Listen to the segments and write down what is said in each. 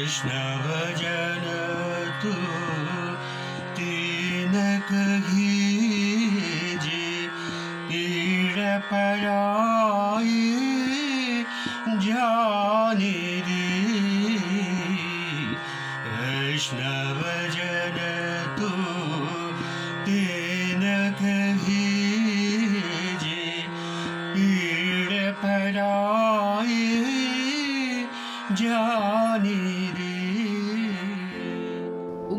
कृष्ण भजन तू तीन कहीजे पीड़ पराई जाने दे कृष्ण भजन तू तीन कहीजे पीड़ पराई जाने दे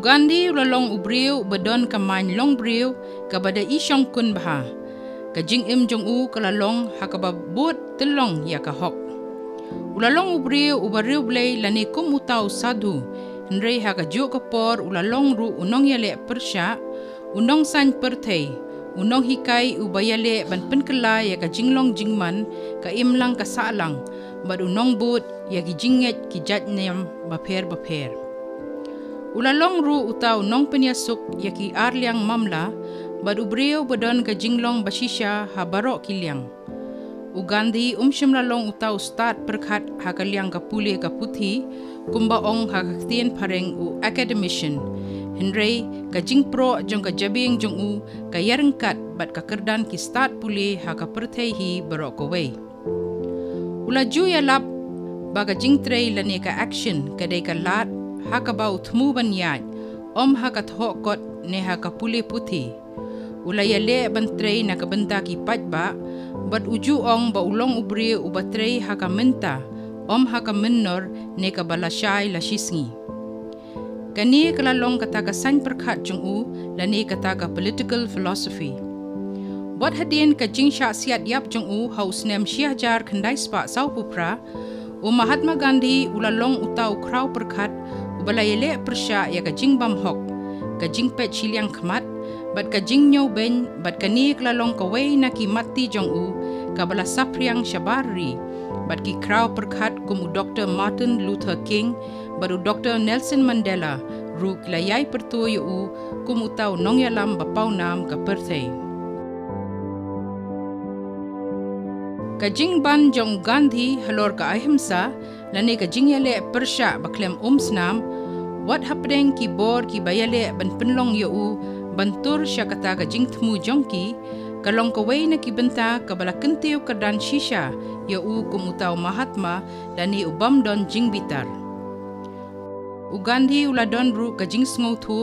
Gandhi ulalong ubriu badon kamain long briu kabada isyong kun baha kajing jong u kalalong hakababut telong ya kahok ulalong ubriu ubariu blay lani kum utau sadhu henrei hakaju kapor ulalong ru unong yale persya unong san perthei unong hikai ubayale ban penkela ya kajing long jingman ka imlang ka salang bad unong but ya kijinget kijatnem baper ulalong ru utaw nong penyasuk yaki arliang mamla bad ubriyo badon ka jinglong basisya habaro kilyang Gandhi shimlalong utaw start Pyrkhat hakaliang kapuli kaputhi kumbaong hakaktien pareng u academician henrei ka jingpro jong ka jabing jong u ka yarengkat bad kakerdan ki start puli hakaperthei hi barokowei ulaju yalap baga jingtrei lani ka action kadai ka lat hakabau thmu banyat hakat hokot ne hakapuli puthi ulayale bantrei na kabenta ki patba bat uju ong ba ulong ubri ubatrei haka Mynta haka minnor ne ka balashay la shisngi kani kalalong kataka Sain Pyrkhat jung u lani kataka political philosophy bat hadin ka jingsha siat yap jung u haus nem shiajar khandai spa sau pupra Mahatma Gandhi ulalong utaw kraw Pyrkhat balayele persya ya kajing bam hok kajing pet chiliang khamat bat kajing nyo ben bat kani klalong kawai na ki mati jong u kabala sapriang shabari bat ki kraw Pyrkhat kum Dr. Martin Luther King baru Dr. Nelson Mandela ru klayai pertu yu kum utaw nong yalam bapau nam ka perthei kajing ban jong Gandhi halor ka ahimsa lani kajing yale persya baklem snam wat hapdeng ki bor ki bayale ban penlong yu bantur sya kata kajing thmu jongki kalong kawai na ki benta kabala kentiu kadan shisha yu kumutaw Mahatma lani ubam don jingbitar Gandhi uladon ru kajing sngo thu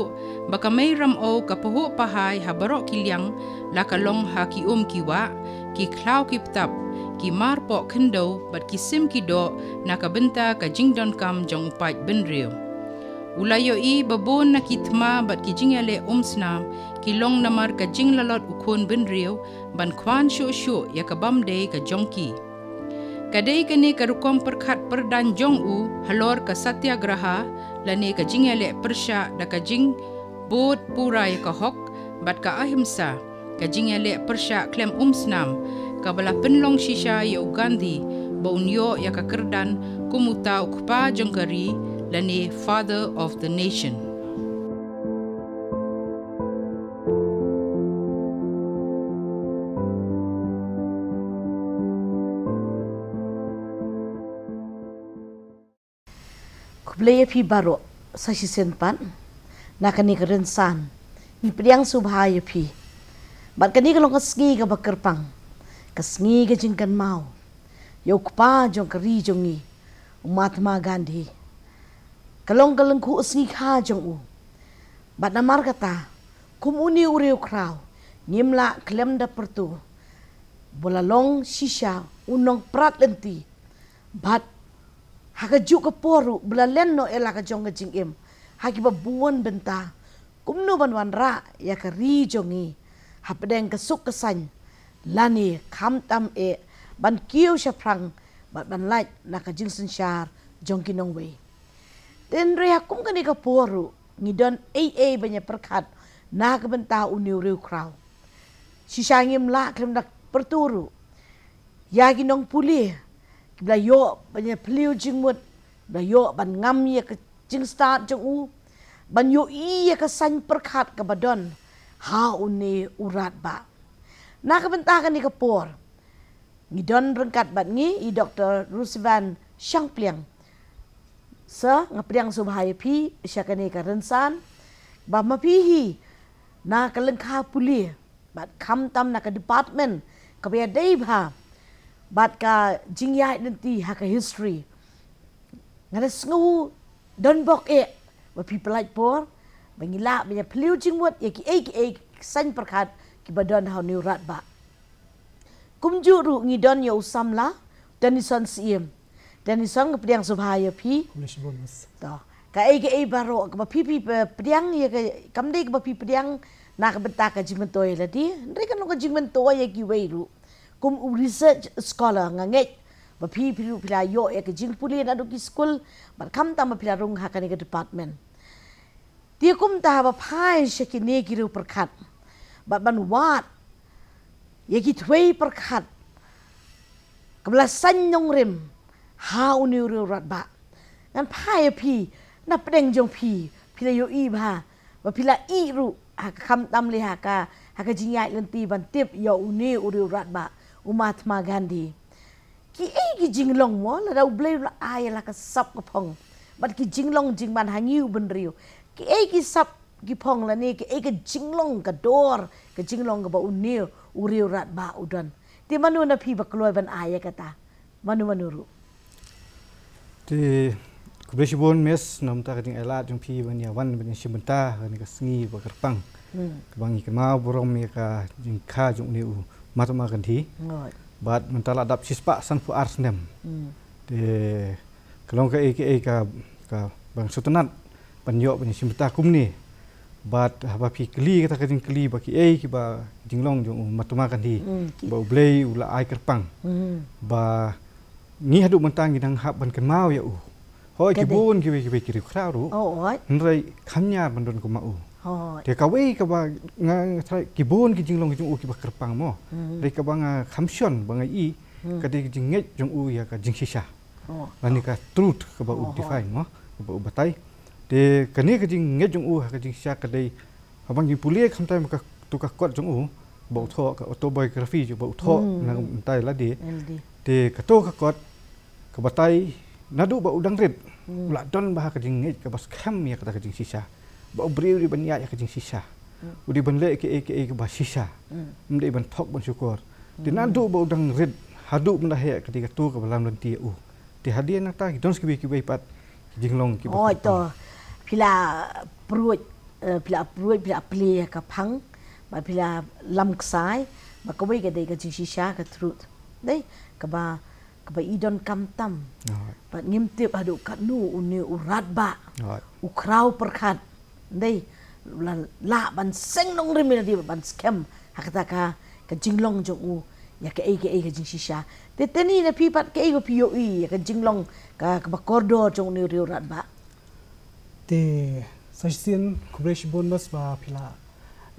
baka may ramo kapuho pahay habaro kilyang lakalong haki kiwa ki klaw ki ptap ki marpo kendo bat kisim ki do nakabenta kajing don kam jong upat benrio ulayo i babon na kitma bat kijing yale snam kilong namar kajing lalot ukon benrio ban kwan shu ya kabam de ka jongki kadai kani karukom Pyrkhat perdan jong u halor ka satyagraha lani kajing yale persya da kajing bod pura ya kahok bat ka ahimsa kajing yale persya klem snam kabala penlong shisha ya Gandhi baunyo ya kakerdan kumuta ukpa jongkari lani father of the nation kublaya pi baro sa sisenpan nakani kerensan ni priang subhaya pi bat kani kalong kasngi ka bakerpang kasngi ka jingkan mau yo kpa jong kari jongi Mahatma Gandhi kalong ku asngi kha jong u bat namar kata kum uni ureu kraw nyimla klem da pertu bolalong shisha unong prat lenti bat hakajuk ka poru bulalen no ela ka jong jingim haki babuan benta kumno banwan ra ya kari jongi hapdeng kasuk kasan lani khamtam ban kiu shaprang bat ban lait nakajing sensyar jong kinong we ten re hakum kani ka poru ngidon banya Pyrkhat na ka benta uniu reu kraw sisangim la klem dak perturu ya ginong puli blayo banya peliu jingmut blayo ban ngam ya ka jing start jong u ban yo ya ka Sain Pyrkhat ka badon ha uni urat ba na ka benta kani ka por ngidon rengkat bat ngi i Dr. Rusvan Shangpliang sa ngapriang subhaya pi syakane ka rensan ba mapihi na kalengkha puli bat kham tam na ka department ka be dei bha bat ka jingyai nanti ha ka history ngada sngu don bok ba pi pelai por bangila banya peliu jingwat ya ki san Pyrkhat ki badon ha ni rat ba kumju ru ngidon ya usamla dan ison siem dan ison ngapriang subhaya pi to ka baro ka pi pediang ya ka kamde ka pi pediang na ka benta ka jingmentoy la di ndre kan ka jingmentoy ya ki weiru kum research scholar nganget ba pi pila yo ya ka jingpuli na do ki school ba kam ta ma pila rung ha ka ni ka department dia kum ta ba phai shekine ki ru Pyrkhat ba ban wat ya ki thwei Pyrkhat kabla san nong rim how ni ru rat ba ngan phai pi na pedeng jong pi pila yo I ba pila I ru ha kham tam le ha ka jingyai lenti ban tip yo uni uru rat ba Mahatma Gandhi ki jinglong mo la dau ble la ai la ka sap ka phong bat ki jinglong jingban hangiu ben riu ki sap ki phong la ni ki jinglong ka dor ka jinglong ka ba uni uru rat ba udan ti manu na pi ba kloi ban ai kata manu ru ti Kubresibon mes nam ta kading elat jong pi bania wan bania Mynta ni ka sngi ba kerpang bangi ke mau borom mi ka jing kha jong ni Mahatma Gandhi bat mentala dap sispa san fu ars nem de kalong ka bang sutunat panyo bania Mynta kum ni bat ba pi kli kata kading kli ba ki ba jinglong jong Mahatma Gandhi ba ublei ula ai kerpang ba ni hadu mentang gidang hab ban kan mau ya hoi ki bun ki kiri krau ru nrai khamnya bandon ko mau te ka wei ka ba nga ki bun ki jinglong ki ki ba kerpang mo re ka ba nga khamsion ba nga I ka de jinget jong ya ka jingsisa lani ka truth ka ba define mo ba batai te kani ka jinget jong ka jingsisa ka de abang ki pulie khamtai ma ka tu ka kot jong ba tho ka autobiography jo ba tho na tai la de te ka to ka kot ka batai nadu ba udang red ula don ba ka jing ka bas kham ya ka jing sisa ba briu di ban ya ka jing sisa udi ban le ke ba sisa mde ban thok ban syukur di nadu ba udang red hadu mna he ka tu ka balam lan ti ti hadian ta ki don ski ki pat jing long ki ba to pila pruit pila pli ka phang ba pila lam ksai ba ka wei ka de ka jing sisa ka truth dei ka ba idon kam tam bat ngimtip hadu kat nu uni urat ba ukrau Pyrkhat dei la ban seng nong rim di ban scam hakata ka jinglong jong ya ka jing sisa te teni na pi pat ka pi yo ya ka jinglong ka ba kordo jong ni urat ba te sasin Kubresibon mas ba pila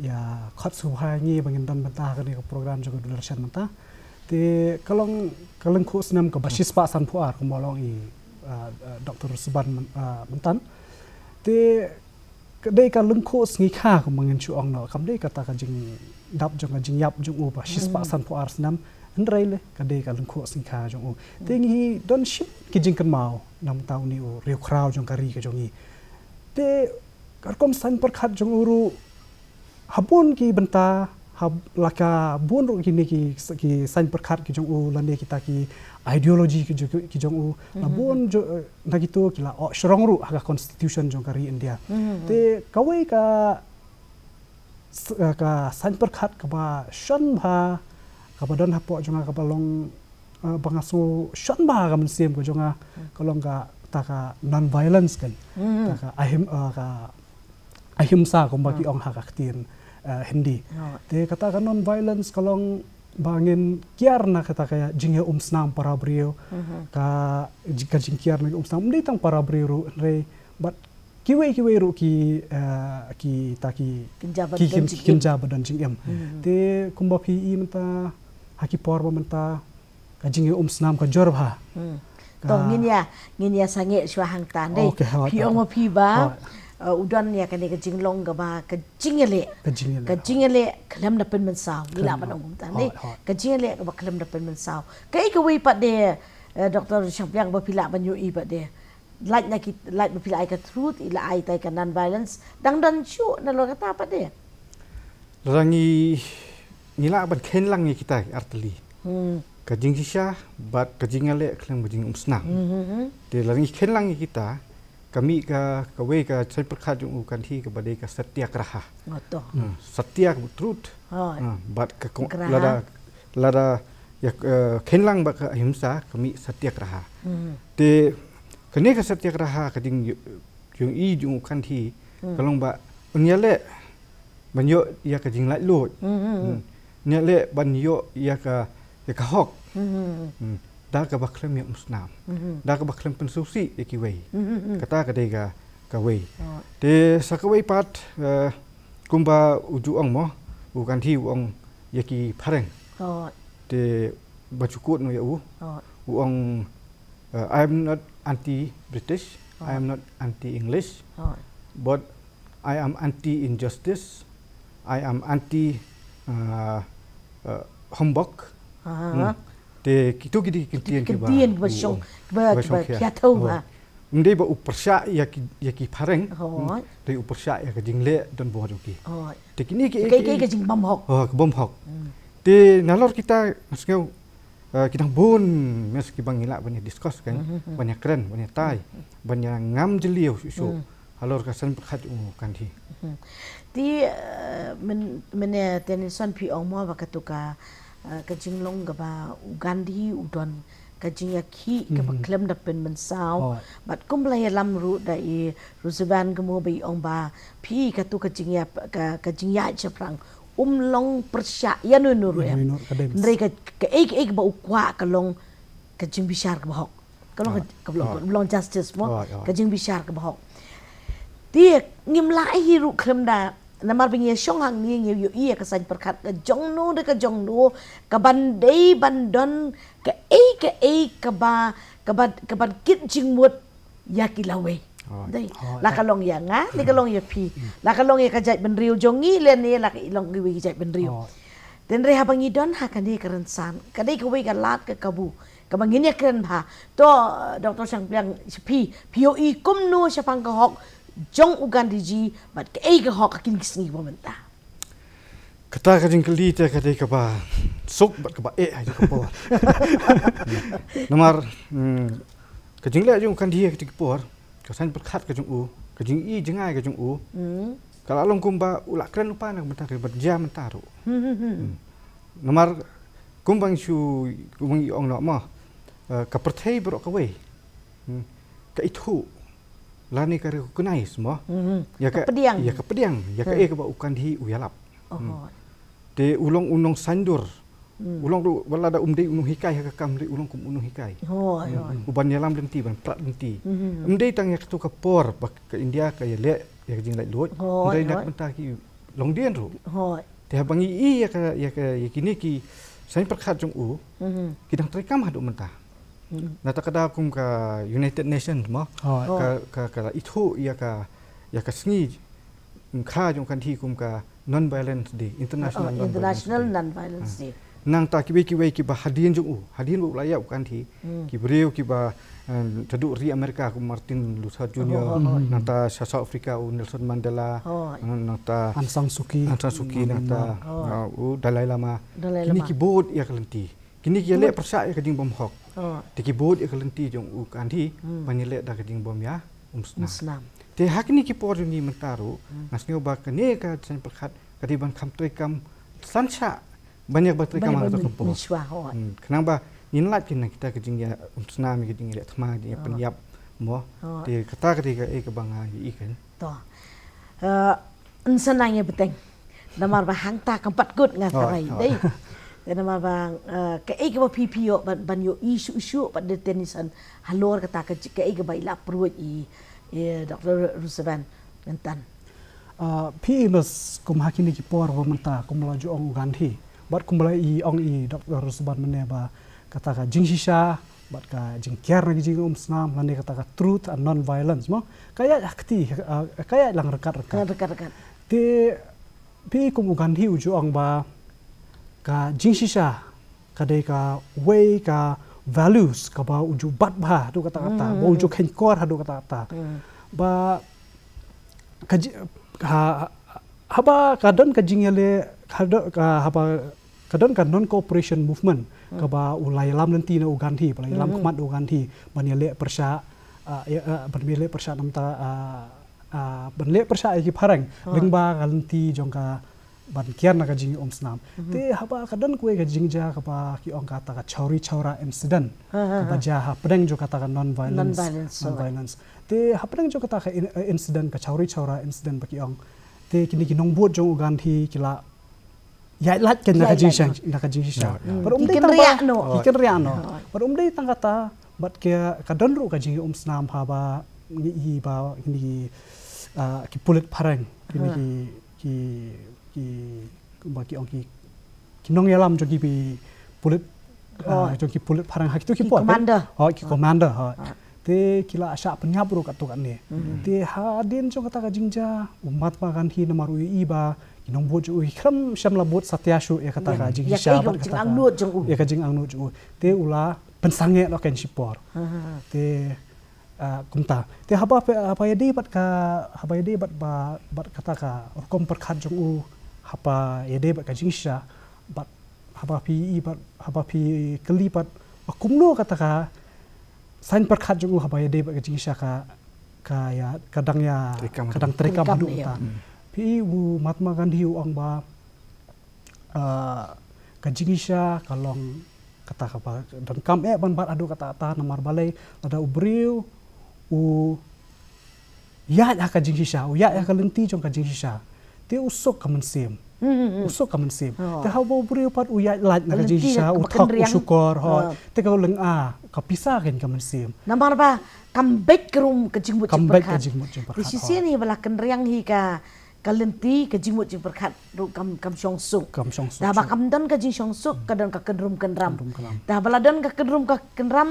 ya khat subha ni bangin dan bata ka ni program jong durasan mata te kalong ko snam ka basis pa san puar ko molong Dr. Suban Mentan te dei ka lengko sngi kha ko mangin chu ong no kam dei kata ka jing dap jong jing yap jong basis pa san puar snam ndrai le ka dei ka lengko sngi kha jong te ngi don ship ki jing kan mau nam tau ni riu krau jong kari ka jong te karkom san Pyrkhat jong uru habun ki benta laka bun ro kini ki Sain Pyrkhat ki jong lane kita ki ideology ki jong la bun na gitu kila strong ru ha constitution jong kari India te kawai ka Sain Pyrkhat ka ba shan ba ka ba don hapo jong ka balong bangaso shan ba ka mensiem ko jong ka long ka ta ka non violence kan ta ka ahimsa ko ba ki ong ha ka tin Hindi. Te kata ka non violence kalong bangin kiar na kata kaya jingya snam para brio ka jing kiar na snam mdi tang para brio re but kiwe ru ki kinja badan jing te kumba pi menta haki porba menta ka jingya snam ka jorba to nginya sange syahang tan dei pi ong pi ba udan ya kan ka jinglong ka ba ka jingele kalam na pen mensaw ila ba nong tan dei ka jingele ka ba kalam na pen mensaw kai ka wi pat de Dr. Champiang ba pila ban yu I ba de like na kit like pila ai ka truth ila ai tai ka non violence dang dan chu na lo kata apa dia Rangi nila ban ken lang ni kita artli. Kajing sisha bat kajing ale klang bajing umsna. De rangi ken lang ni kita kami ka kawe ka Sain Pyrkhat jung ukan thi ka badai ka satyagraha. ngoto Satya truth. Bat ka lada ya ken lang ba ka ahimsa kami satyagraha. De kene ka satyagraha kajing yung I jung ukan thi kalong ba unyale banyo ya ka jing lai lot. Nya le banyo ya ka hok. Da ka baklem ya musnam. Da ka baklem pensusi ya ki wei. Kata ka dei ka wei. De sakawei pat kumba uju ong mo bukan thi ong ya ki pareng. De bacukut no ya ong I'm not anti-British. I am not anti-English. But I am anti-injustice. I am anti humbug. Te kitu kiti kintian ki ba. Kintian ba syong ba kiatau ba. Mde ba upersya ya ki pareng. Te upersya ya ka jingle dan bo ki. Te kini ki ke jing bom hok. Bom hok. Te nalor kita masngeu kita bun mes ki bangila banyak discuss kan. Banyak keren, banyak tai. Banyak ngam jeliu susu. Halor ka Sain Pyrkhat kan thi. Ti men tenison pi ong mo ba katuka ka jinglong ga ba Gandhi udon ka jingaki ka ba klem da pen men sao bat kumlay lam ru da I rusaban ga mo ba ong ba pi katuka jingya ka jingya chaprang long persya ya no no ya mereka ka ek ba ukwa ka long ka jing bishar ka ba hok ka long justice mo ka jing bishar ka ba hok dia ngim lai hiru klem da namar bingi syong hang ni ngi yo ka Sain Pyrkhat ka jong no de ka jong no ka bandai bandon ka ba kit jing mut ya ki lawe dai la ka long ya nga ni ka long ya pi la ka long ya ka jai ben riu jongi len ni la ka long wi jai ben riu den re ha bangi don ha ka ni ka ran san ka dai ka wi ka lat ka kabu ka bangin ya kren ba to Dr. Sang Piang pi POE kum no sya pang ka hok jong Gandhi ji bat ke ai ka hok kin kisni bo Mynta Kata ka jing kali te ka dei ka ba sok bat ka ba ai ka por. Namar ka jing le jung kan dia ka por ka Sain Pyrkhat ka jung ka jing I jengai ka jung kalau long kumba ulak keren lupa nak bentar ka berjam taru. Namar kumbang su kumbang I ong no ma ka perthai bro ka wei. Ka itu lani ka recognize mo ya ka pediang ya ka e ka ba ukan hi uyalap de ulong unong sandur ulong du wala da umdei unong hikai ka kam de ulong kum unong hikai uban yalam denti ban prat denti umdei tang ya tu ka por ba ka India ka ya le ya jing lai lot dei nak benta ki long dien ru te bangi I ya kini ki Sain Pyrkhat jong kidang trekam hadu menta nata kada kum ka United Nations mo ka itu ya ka sngi kha jong kan thi kum ka non violence day international non violence day nang ta ki ba hadin jong hadin bu laya kan thi ki breu ki ba tadu ri Amerika kum Martin Luther Junior nang ta South Africa Nelson Mandela nang ta Aung San Suu Kyi nang ta Dalai Lama kini ki bod ya kalenti kini ki le persa ya kading bom hok tiki bod ya kalenti jong kan thi panile da kading bom ya muslim te hakni ki por ni mentaru nasneu ba kane ka Sain Pyrkhat kadiban kam trekam sancha banyak batrekam ada ke por kenapa inlat kin kita kejing ya tsunami kejing ya thma ya penyap mo te kata ketika ke banga I kan to ensananya beteng namar ba hangta kampat gut ngatarai dei dan nama bang ke ege ba PPO ban yo isu pada tenisan halor kata ke ege ba ila pruit I Dr. Rusaban Mynta PE mas kum hakini ki por ba Mynta kum laju ong Gandhi bat kum I ong I Dr. Rusaban mene ba kata ka jing shisha bat ka jing kiar lagi jing snam lane kata ka truth and non violence mo kaya akti kaya lang rekat te PE kum Gandhi uju ong ba ka jing shisha kadai ka wei ka values kaba uju batba do kata-kata ba uju kenkor do kata-kata ba haba kadon kajingale haba kadon kan non cooperation movement kaba ulai lam nanti na Gandhi ulai lam kumat Gandhi banile persya banile persya namta banle persya ki parang lingba kalanti jongka ban kian na kajing snam te haba kadon kue kajing ja kaba ki ong kata ka chauri chaura incident kaba ja ha pedang jo kata ka non violence te ha pedang jo kata ka incident ka chauri chaura incident baki ong te kini kinong buat jong Gandhi kila ya lat ken na kajing sha par dei tang par dei tang kata bat ke kadon ru kajing snam haba ni ba ini ki pulit parang kini ki bagi orang ki nong yalam jogi bi pulit jogi pulit parang hak tu ki pot ki commander te kila asya penyap ro kat tu kan ni te hadin jo kata jingja umat pa kan hi namaru i ba kinong bo jo kham sham la bot satyashu ya kata ka jing sha ba kata ya ka jing angnu jo te ula pensange lo ken sipor te kumta te apa ya de bat kata ka kom perkhat jong hapa ya de bat ka jingsha bat hapa pi kelipat kumno kata ka Sain perkhat jong hapa ya de bat ka jingsha ka ya kadang terekam du ta pi u Mahatma Gandhi u ang ba ka jingsha kalong kata ka dan kam ban bat adu kata ta namar balai ada ubriu ya ka jing shisha ya ka lenti jong ka jing shisha te usok ka mensim te ha bo brio pat ya laj na ka jing shisha uthak usukor te ka leng ka pisa ken ka mensim namar ba comeback rum ka jing mut perkhat di sisi ni bala kenriang hi ka lenti ka jing mut perkhat ru kam song suk da ba kam don ka jing song suk ka don ka kenrum kenram da bala don ka kenram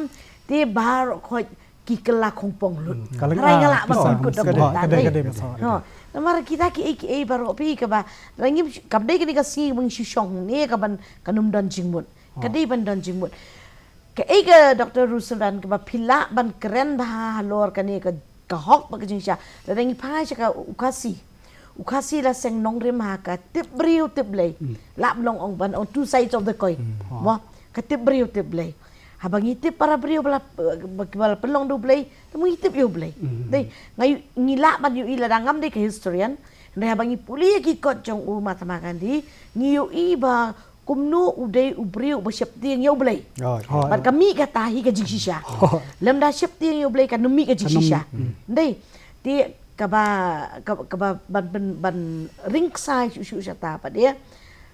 te bar khoi ki kelak kongpong lut. Rai ngalak bang ikut dong. Namar kita ki baru pi ke ba. Rangi kabdai kini kasi bang shisong ni kaban kanum don jingmut. Kadai ban don jingmut. Ke Dr. Rusulan ke ba pila ban keren bah halor kani ke hok ba jingsha. Rangi pai ka ukasi la seng nong rim ha ka tip briu tip lay. Lap long ong ban on two sides of the coin. Mo ka tip briu tip lay. Habang itip para beliau bala pelong do play, temu itip yo play. Dei ngai ngila ban yo ila dangam de ke historian. Ndai habang ipuli ki kot jong Mahatma Gandhi, ngiyo iba kumnu udai ubriu ba syap tiang yo play. Ban kami kata hi ke jingsha. Lem da syap tiang yo play kan numi ke jingsha. Dei ti kaba ban ring sai shu syata pa dia.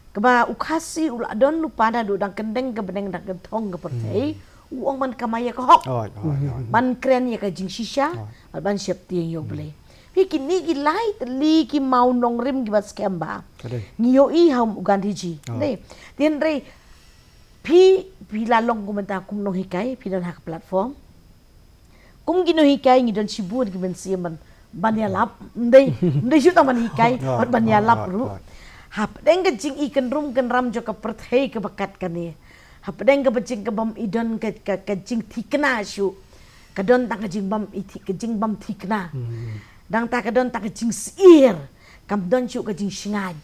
Keba ukasi uladon lupa dah dudang kendeng ke beneng dak gentong ke pertai uang man kamaya ke hok ban kren ya ke jing shisha ban siap tiang yo boleh pi kini ki lai teli ki mau nong rim ki bas kemba ngiyo i ham Gandhi ji ne tien re pi lalong komentar kum no hikai pi don hak platform kum gino hikai ngidon sibun ki ben siaman ban ya lap ndai syut man hikai ban ya lap ru hap deng ke jing ikan rum kan ram jo ke perthai ke bakat kani hap deng ke bajing ke bam idon ke jing thikna shu kadon tak ke jing bam iti ke jing bam thikna dang tak kadon tak ke jing sir kam don shu ke jing shingan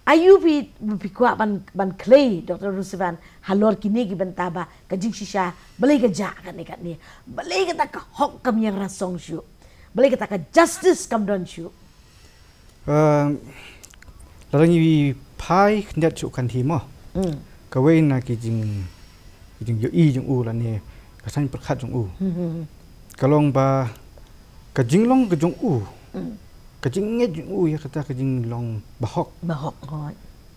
ayu bi kwa ban clay Dr. Rusivan halor kini ki bentaba ke jing shisha belai ke ja kan ni belai ke tak hok kam yang rasong shu belai ke tak justice kam don shu Larangi pai kendat cuk kan himo. Kawai na ki jing yo i jung u la ni ka Sain perkhat jung u. Kalong ba ka jing long ka jung u. Ka jing nge jung u ya kata ka jing long bahok.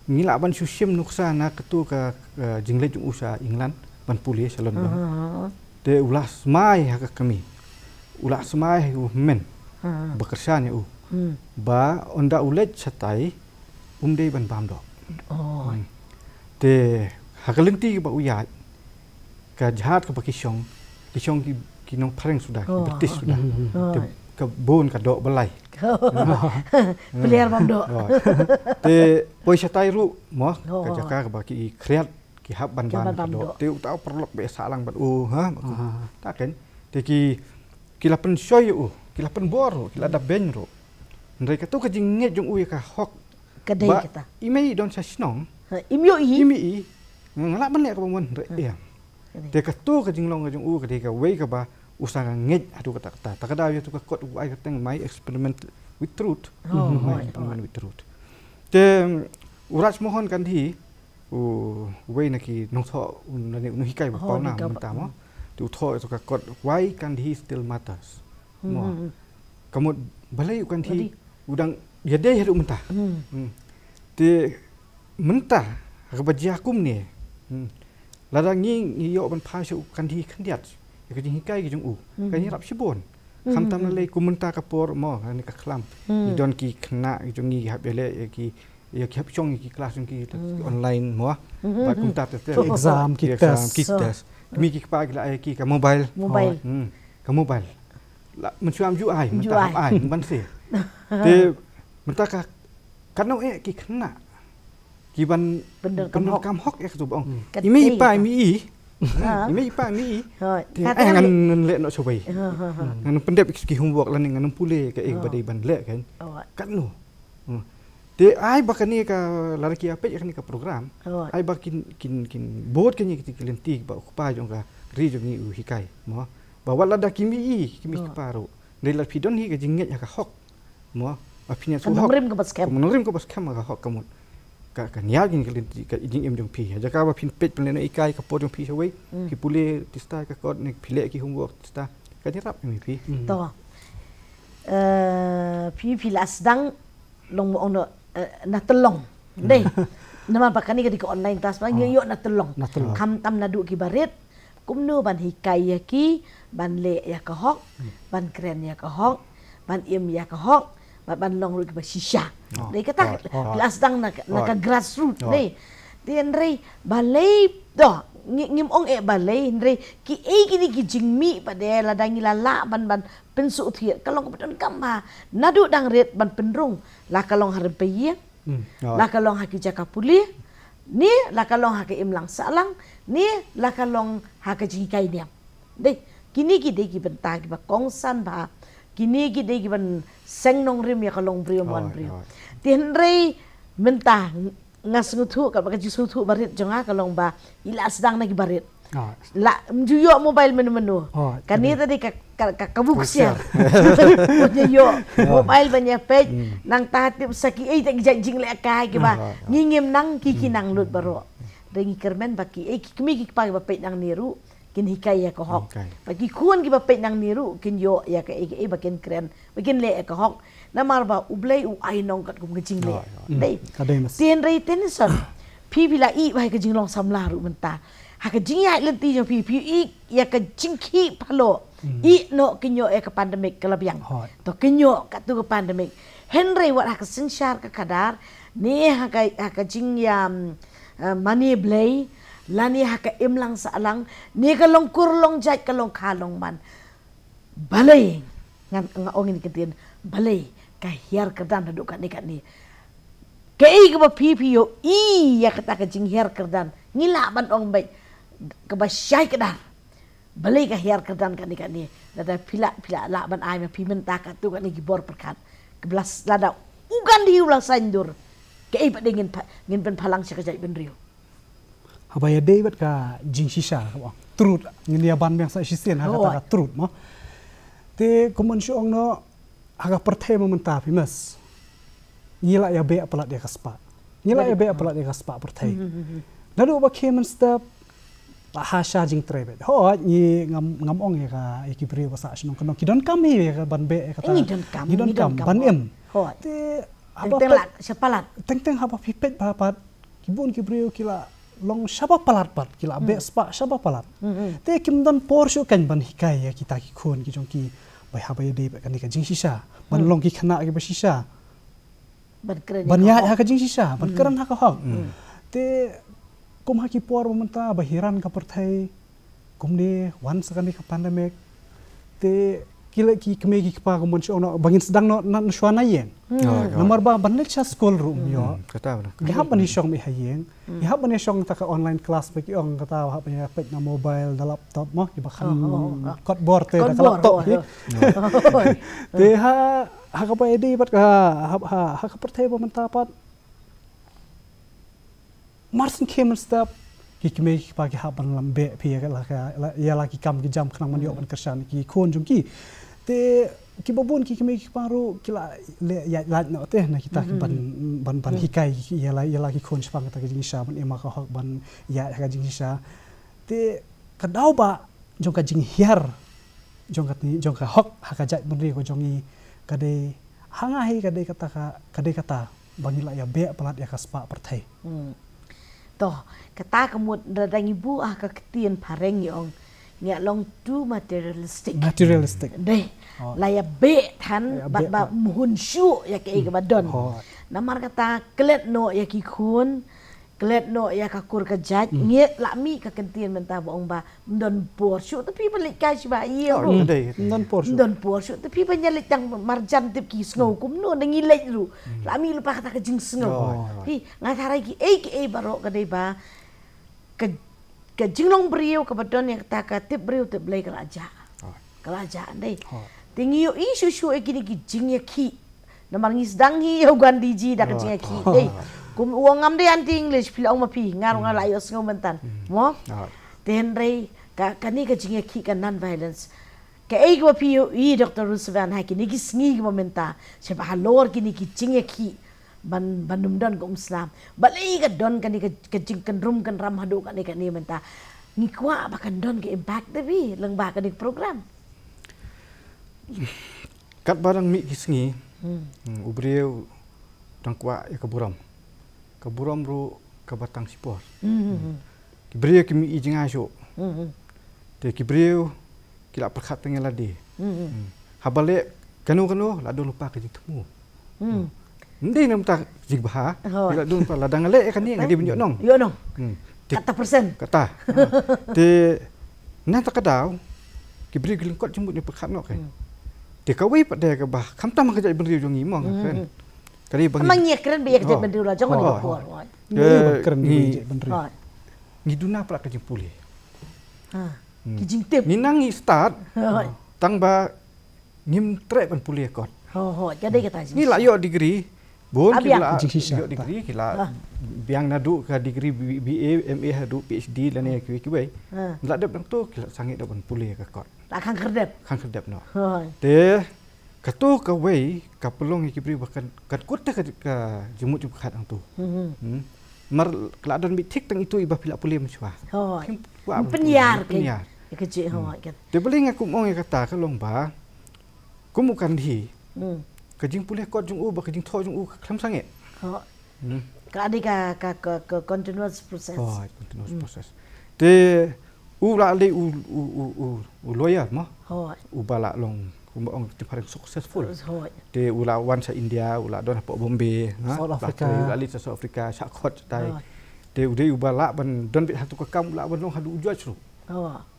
Ni la ban susim nuksa na ketu ka jing le jung u sa England ban puli salon ban. De ulas mai ha kami. Ulas mai men. Bekerja ni u. Ba onda ulet satai dei ban bam dok. Te hakalenti ba uyat ka jahat ka pakisong ki nong pareng sudah betis sudah. Te ka bon ka dok balai. Beliar bam dok. Te poi satai ru mo ka jaka ka ba ki kreat ki hab ban do te utau perlok be salang bat ha ta ken te ki lapen shoy ki lapen bor ki lada ben ro ndai ka tu ka jing nget jong ka hok kedai kita imei don sa snong imio imi ngala ban le ka mon re ya te ka tu ka jing long ka jong ka de ka we ka ba usaha nget adu kata ta ka da tu ka kot ai ka teng mai experiment with truth experiment with truth te uraj mohon Gandhi we naki nong tho nani no hikai ba pauna Mynta mo tu tho to ka kot why Gandhi still matters mo kamu balai Gandhi udang yade heru Mynta te Mynta ka bajakum ni lada ngi yo ban phai su Gandhi khandiat ka jing hikai ki jung ka ni rap sibon kham tam na le ku Mynta ka por mo ni ka khlam ni don ki khna ki jung ni hab le ki ya ki hab chong ki class ki online mo ba kum ta te exam ki test mi ki pa ki la ki ka mobile ka mobile la man chuam ju ai man ta ai man se te man ta ka kan no ki khna ki ban kam hok ek tu bong mi pa mi Imi pa mi. Ngan le no sobai. Ngan pendep ki homework lan ngan pule ka ek badai ban le kan. Kan no. Te ai bakani ka laraki apa yakni ka program. Ai bakin kin board kan ki lenti ba pa jong ka ri jong ni hikai mo. Ba wala da kimi paro. Nei la pidon hi ka jinget ya ka hok. Mo. Apinya su hok. Menungrim ka bas kam ka hok kamun. Ka nial gin ka jing em jong pi ja ka ba pin pet pen le ikai ka po jong pi sawai ki pule tista ka kod nek pile ki homework tista ka ni rap mi pi to pi las dang long mo ono na telong dei nama pakani ka di online tas ba yo na telong kam tam na du ki baret kumno ban hikai ya ki ban le ya ka hok ban kren ya ka hok ban em ya ka hok ban long ru ba shisha dei kata las dang na ka grassroots dei tien rei balai do ngim ong balai rei ki ni ki jingmi pa de la dang la ban pensu thia kalong ko don kama nadu dang ret ban penrung la kalong har pe ye la kalong ha ki jaka puli ni la kalong ha ke imlang salang ni la kalong ha ke jikai niam dei kini ki dei ki benta ki ba kongsan ba kini ki dei ki ban seng nong rim ya kalong brio mon brio tien rei Mynta ngas ngutu ka ba jisu tu barit jonga kalong ba ila sedang nagi barit la mjuyo mobile menu kani tadi ka kabuk siar yo mobile banya page nang tatip saki tak jing le kai ki ba ngingim nang kiki nang lut baro rengi kermen baki kimi ki pa ba page nang niru kin hikai ya ko hok bagi kun ki ba page nang niru kin yo ya ka bakin kren bakin le ka hok namar ba ublai ai nong kat kum jing le dei tien rei tenison pi bila i ba ka jing long samla ru Mynta ha ka jing ya lenti jo pi ya ka jing ki phalo i no kinyo e ka pandemic kalabiang to kinyo ka tu ka pandemic henry wat ha ka sinshar ka kadar ni ha ka jing ya money blay lani ha ka imlang sa alang ni ka long kurlong jai ka long khalong man balai ngan ongin ketin balai ka hiar kerdan haduk kat ni ke ba PPO ya kata ka jing hiar kerdan ngila ban ong bai ke ba syai kedar balai ka hiar kerdan kat ni lada pila la ban ai ma pi Mynta kat tu kat ni gibor Pyrkhat ke belas lada ugan di ulah sandur ke ba dingin ngin pen palang sia kajai ben rio habaya dei bat ka jing shisha ka truth ngin ya ban yang sa shisien ha kata truth mo te kumun syong no aga perthe Mynta pimas ngila ya be apalat dia kaspa ngila ya be apalat dia kaspa perthe lalu ba kemen step hasha jing trebe ho ni ngam ong ya ka ikibri wasa sinong kono kidon kami ya ban be kata kidon kam ban em ho te teng lat sepalat teng haba pipet papat kibun kibri kila long shaba palat pat kila be spa shaba palat te kimdon porsho kan ban hikai ya kita ki khon ki jong ki bai habaya dei kan ka jing shisha ban long ki khana ki ba shisha ban ya ha ka jing shisha ban karan ha ka hok te kum ha ki por Mynta bahiran ka perthai kum ni wan sakani ka pandemic te kila ki kemegi kepa kumon si ono bangin sedang no suana yen nomor ba ban lecture school room yo kata benar gihap bani syong mi hayeng gihap bani syong ta ka online class bagi ong kata hap bani pet na mobile da laptop mo ki bakhan codeboard te da laptop ki te ha ka pa edi pat ka ha ka perthe ba mentapat marsin kemen step ki kemegi kepa ki hap ban lambe pi ya laki kam ki jam khnang man yo ban kersan ki khon jung ki te ki babun ki kemegi paru kila ya no te na kita ki ban hikai ya la ki khon spang ta ki sha ban ema ka hok ban ya ka jing sha te kadau ba jong ka jing hiar jong ka hok ha ka jai ban ri ko jong i kade hanga hi kade kata bangila ya be pelat ya ka spa perthai toh kata kemut dadang ibu ka ketien pareng yong ngia long too materialistic deh laya be than ba muhun shu ya ke ga badon namar kata klet no ya ki khun klet no ya ka kur ka jaj ngie lami ka kentien menta bong ba don por shu tapi balik kai ba iyo don por shu tapi banyak tang marjan tip ki snow kum no ngi lej ru lami lupa kata ka jing snow hi ngatara ki e baro ka dei ba ke jinglong beriau ke badon yang kata ka tip beriau tip belai kerajaan deh tinggi yo isu ekini ki jingya ki namar ngis dangi yo Gandhi ji dak jingya ki deh kum uang am deh anti English pila oma pi ngarung alayos ngomentan mo tenrei ka kani ka jingya ki ka non violence ke ei ko pi yo Dr. Roosevelt ha kini ki sngi momenta siapa halor kini ki jingya ki ban bandum ko Islam balai ka don kan ka jing kan rum kan ram hadu kan ni menta ngikwa bakan don ke impact tapi leng ba ka dik program kat barang mi kisngi ubrieu tangkwa ya kaburam ru ka batang sipor kibrieu kimi ijinga sho te kibrieu kila perkhat pengeladi habale kanu ladu lupa ka jitmu Hindi nam tak jigbaha. Bila dun pa ladang ale kan ni ngadi bunyo nong. Yo nong. Kata persen. Kata. Te na tak daw. Kibri gelengkot jembut ni perkhat nok kan. Te kawi pa de ka bah. Kam tam ka jai bendri jong imong kan. Kali bang. Amang ye keren be ka jai bendri la jong ni ko. Keren be bendri. Ni duna pala ka jempuli. Ki jing tip. Ni nang start. Tang ba ngim trek ban puli kot. Jadi kata ni la yo degree. Bon kila yo degree kila biang nadu ka degree BA MA hadu PhD lan ya kiwe la dep dang tu kila sangit dapan pulih ka kot la kan kerdep no te ka tu ka wei ka pelong ki bri bahkan kat kut ka jemut ju khat ang tu mar kala don mi tik tang itu iba pila pulih mechwa penyar ke je te beling aku mong kata ka long ba kumu kan hi kajing pulih kot jung u ba kajing tho jung u khlam sange ka adi ka continuous process continuous process te u la le u lawyer mo u bala long ong ti pareng successful te u la wan sa India u la don pa Bombay South Africa u la li sa South Africa sa khot tai te u de u bala ban don bit hatu ka kam la ban long hadu u judge ru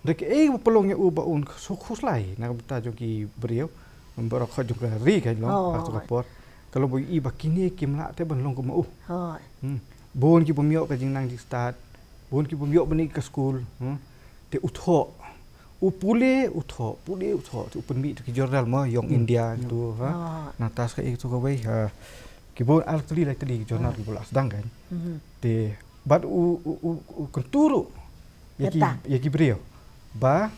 dek pelongnya u ba un sukhus lai na ta jong ki beriau membawa kau juga ri kan long atau kapor kalau bagi iba kini kimla te ban long ko mau bon ki pemiok ka jing nang di start bon ki pemiok bani ke school te utho pule utho tu penmi tu ki jurnal mo yong India tu natas ka itu ka wei ki bon actually like tadi jurnal ki bola sedang kan te bat u konturu ya ki brio ba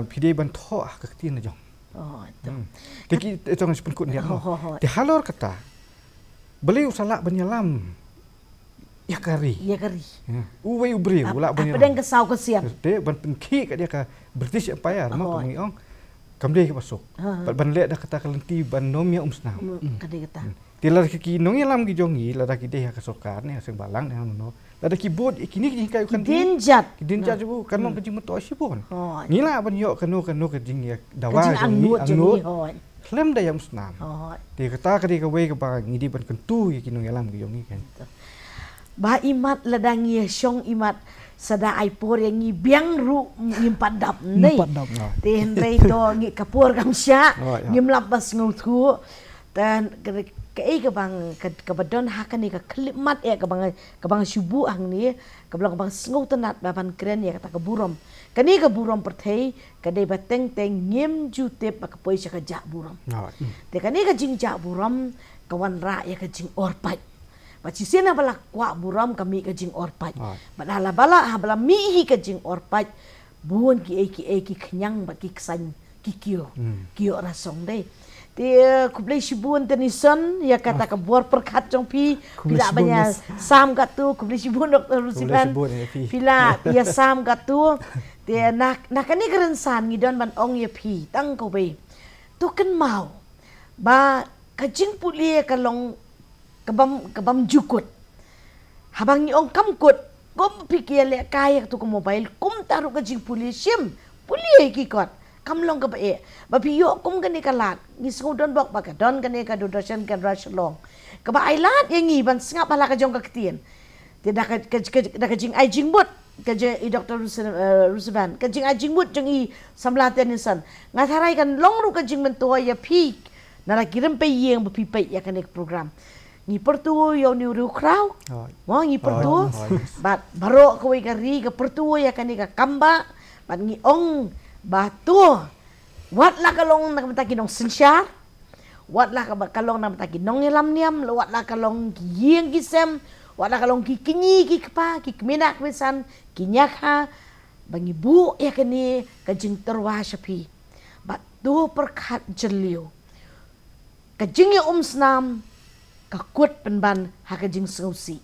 pide ban tho ka tin na jong Deki itu ngas pun kut dia. Di halor kata, beliau salah banyalam. Ya kari. Uwe ubri, ulak banyalam. Apa yang kesau kesian? Dia ban penki kat dia ka British Empire, mak pengiong. Kamdeh ke masuk. Ban lek dah kata kelenti ban nomia umsna. Kade kata. Dia lari ki nongi lam ki jongi, lada ki deh ka sokan ni aseng balang ni no. Lada ki bod ikini ki kai kan dinjat bu kan no kejing moto sibon. Ngila ban yo kanu kejing ya dawa angut klem da yam snam. Dia kata ka wei ka ba ngidi ban kentu ki nongi lam ki jongi kan. Ba imat ladang ye syong imat sada ai por yang ngi biang ru ngi padap nei ten rei to ngi kapur kam sya ngi mlabas ngutu dan ke bang ke badon hakan ni ke klimat ke bang subu ang ni ke bang ngutenat baban kren ya kata ke burom kani ke burom perthei ke dei bateng teng ngim jutep ke poi sya ke jak burom te kani ke jing jak burom kawan ra ya ke jing orpai baci sena bala kwa buram kami ke jing orpai badala bala habala mi hi ke jing orpai buon ki kenyang baki kesan kikio kio rasong dei dia kublai shibun tenison ya kata ke buar perkhat jong pi bila banyak sam gatu kublai shibun Dr. Rusiban bila ya sam gatu dia nak ni kerensan ngidon ban ong ya pi tang ko be tu kan mau ba kajing pulia kalong kabam jukut habang ni ong kamkut kom pikir le kaya tu ko mobile kum taru kajing pulia sim pulia kikot kamlong ka ba bapiyo kum gani kalat ni sudon bok ba don gani ka dodoshan kan rashlong ka ba ailat yang ngi ban singap bala ka jong ka ketien tidak ka jing ai jing bot ka je Dr. Rusiban ka jing ai jing bot jong i samlaten insan ngatharai kan long ru ka jing mentua ya pik nara kirim pe yeng ba pipai ya kan program ni pertu yo ni ru krau mo ni pertu bat baro ko wi kari ka pertu ya kan ka kamba bat ngi ong batu watlah kalong nak mataki nong sensyar watlah kalong nak mataki nong elam niam watlah kalong gieng gisem watlah kalong kikinyi kikpa kikmina kmisan kinyakha bangi bu ya kani kajing terwa shapi batu perkhat jeliu kajing ya snam kakut penban ha kajing sausi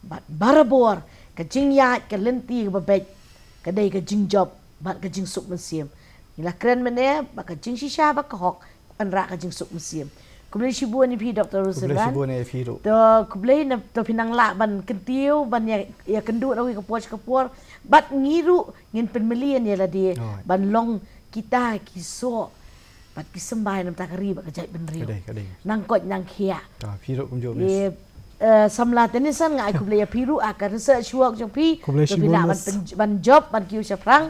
bat barabor kajing ya kelenti babek kadai kajing job bat kajing sup mesim ila keren mene ba kajing shisha ba kahok anra kajing sup mesim kublai shibuan ni pi Dr. Rusiban to kublai na to pinang la ban kentiu ban ya kendu awi kapor bat ngiru ngin penmelian ya ladi ban long kita kiso bat kisembah nam takari ba kajai benriu nang kot nang khia pi ro kum jo samla tenisan ngai kublai piru akar research work jong pi to pina ban job ban kiu syafrang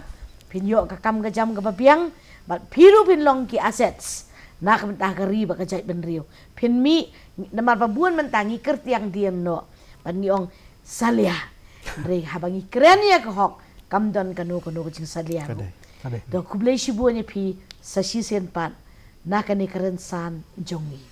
pinyo kakam gajam ke babiang bat piru pinlong ki assets nak mentah keri ba kajai benriu pin mi namar pabuan mentangi kertiang dien no ban ngiong salia re habangi keren ya ke hok kamdon kanu kajing salia do kublai shibuan pi sashi sen pan nakani keren san jongi